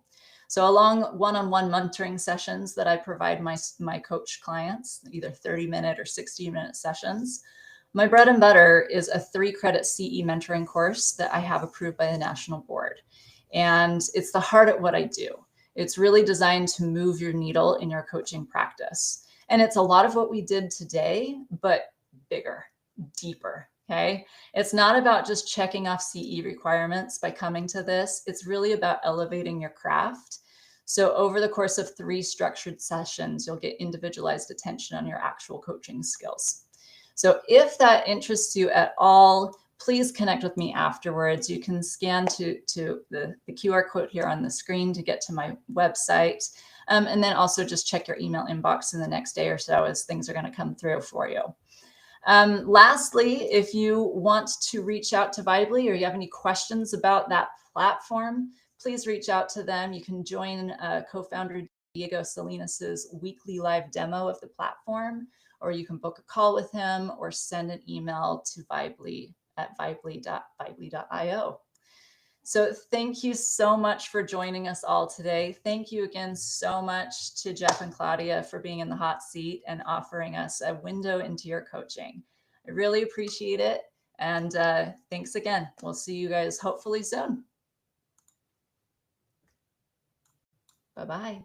So along one-on-one mentoring sessions that I provide my coach clients, either 30-minute or 60-minute sessions, my bread and butter is a 3-credit CE mentoring course that I have approved by the national board. And it's the heart of what I do. It's really designed to move your needle in your coaching practice. And it's a lot of what we did today, but bigger, deeper. Okay. It's not about just checking off CE requirements by coming to this. It's really about elevating your craft. So over the course of 3 structured sessions, you'll get individualized attention on your actual coaching skills. So if that interests you at all, please connect with me afterwards. You can scan to the QR code here on the screen to get to my website. And then also just check your email inbox in the next day or so as things are going to come through for you. Lastly, if you want to reach out to Vibely or you have any questions about that platform, please reach out to them. You can join co-founder Diego Salinas's weekly live demo of the platform, or you can book a call with him or send an email to Vibely at vibely.vibely.io. So thank you so much for joining us all today. Thank you again so much to Jeff and Claudia for being in the hot seat and offering us a window into your coaching. I really appreciate it. And thanks again. We'll see you guys hopefully soon. Bye-bye.